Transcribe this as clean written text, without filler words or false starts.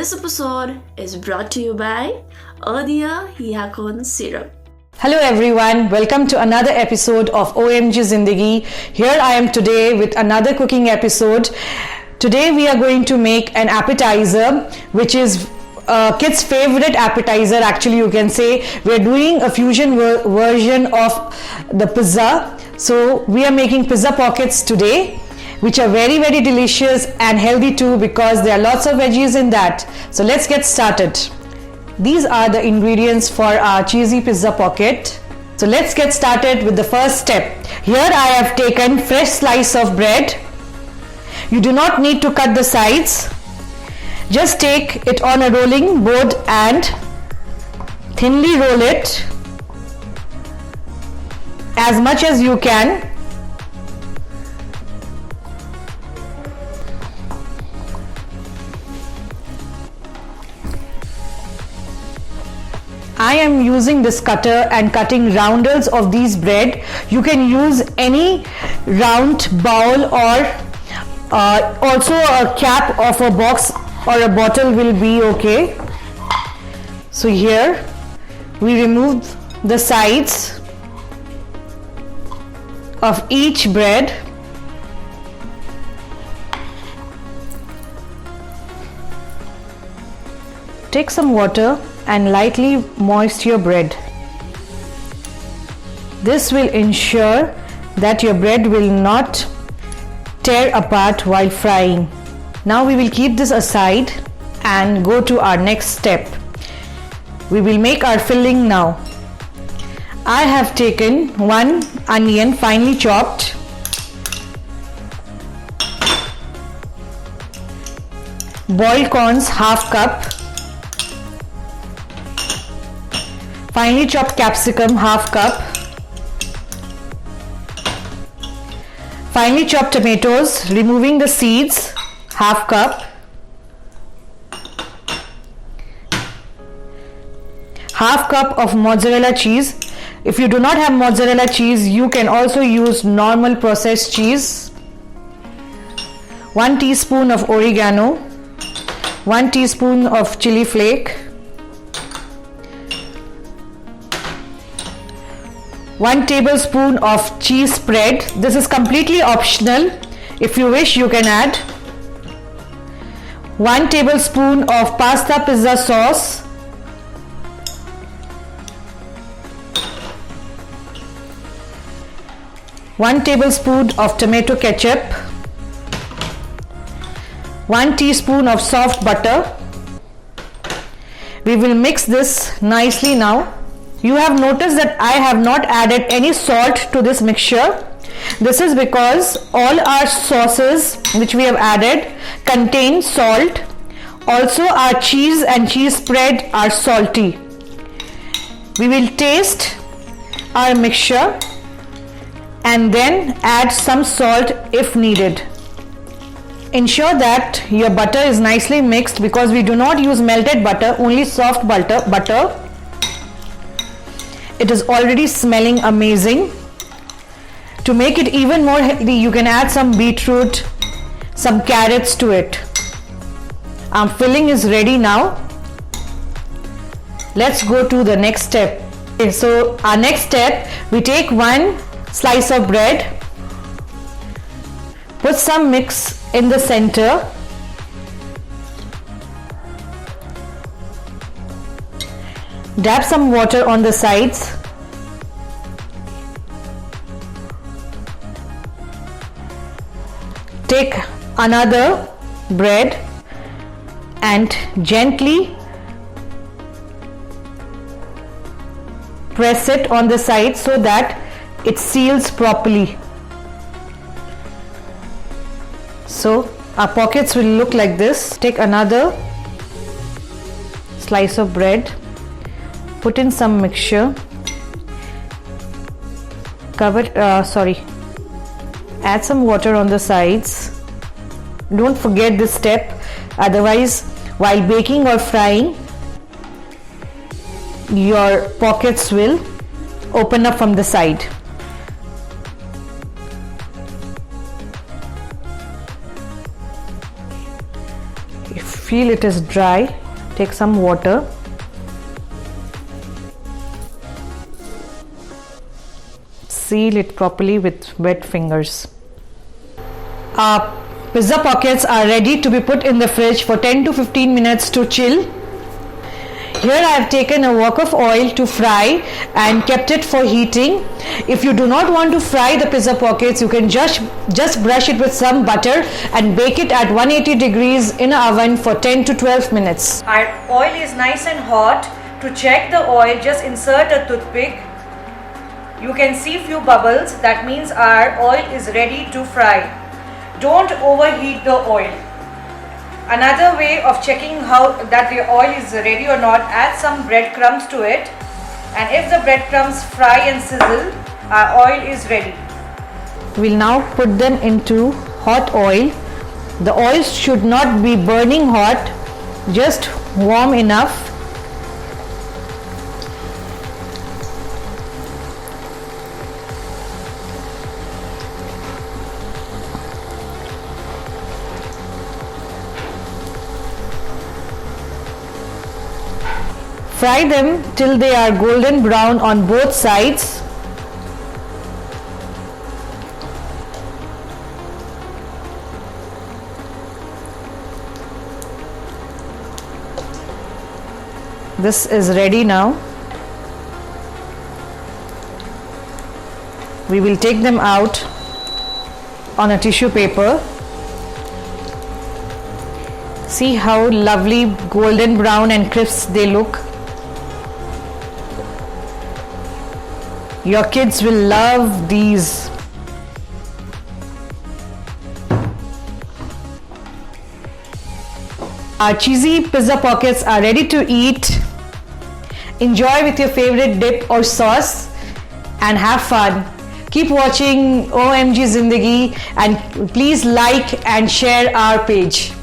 This episode is brought to you by Adia Yakon Syrup. Hello everyone, welcome to another episode of OMG Zindagi. Here I am today with another cooking episode. Today we are going to make an appetizer which is kids' favorite appetizer. Actually, you can say we're doing a fusion version of the pizza. So we are making pizza pockets today, which are very delicious and healthy too because there are lots of veggies in that. So let's get started. These are the ingredients for our cheesy pizza pocket. So let's get started with the first step. Here I have taken fresh slice of bread. You do not need to cut the sides. Just take it on a rolling board and thinly roll it as much as you can. I am using this cutter and cutting roundels of these bread. You can use any round bowl or also a cap of a box or a bottle will be okay. So here we remove the sides of each bread. Take some water and lightly moisten your bread. This will ensure that your bread will not tear apart while frying. Now we will keep this aside and go to our next step. We will make our filling now. I have taken one onion finely chopped, boiled corns half cup, finely chopped capsicum half cup, finely chopped tomatoes removing the seeds half cup, half cup of mozzarella cheese. If you do not have mozzarella cheese, you can also use normal processed cheese, 1 teaspoon of oregano, 1 teaspoon of chili flake, 1 tablespoon of cheese spread. This is completely optional. If you wish, you can add 1 tablespoon of pasta pizza sauce, 1 tablespoon of tomato ketchup, 1 teaspoon of soft butter. We will mix this nicely now. You have noticed that I have not added any salt to this mixture. This is because all our sauces which we have added contain salt. Also our cheese and cheese spread are salty. We will taste our mixture and then add some salt if needed. Ensure that your butter is nicely mixed because we do not use melted butter, only soft butter. It is already smelling amazing. To make it even more healthy, you can add some beetroot, some carrots to it. Our filling is ready now. Let's go to the next step. Okay, so our next step, we take 1 slice of bread, put some mix in the center, dab some water on the sides, take another bread and gently press it on the side so that it seals properly. So our pockets will look like this. Take another slice of bread, put in some mixture, add some water on the sides. Don't forget this step, otherwise while baking or frying your pockets will open up from the side. feel it is dry, take some water. Seal it properly with wet fingers. Our pizza pockets are ready to be put in the fridge for 10 to 15 minutes to chill. Here I have taken a wok of oil to fry and kept it for heating. If you do not want to fry the pizza pockets, you can just brush it with some butter and bake it at 180 degrees in an oven for 10 to 12 minutes. Our oil is nice and hot. To check the oil, just insert a toothpick. You can see few bubbles. That means our oil is ready to fry. Don't overheat the oil. Another way of checking how that the oil is ready or not, add some breadcrumbs to it, and if the breadcrumbs fry and sizzle, our oil is ready. We'll now put them into hot oil. The oil should not be burning hot, just warm enough. Fry them till they are golden brown on both sides. This is ready now. We will take them out on a tissue paper. See how lovely golden brown and crisp they look. Your kids will love these. Our cheesy pizza pockets are ready to eat. Enjoy with your favorite dip or sauce and have fun. Keep watching OMG Zindagi and please like and share our page.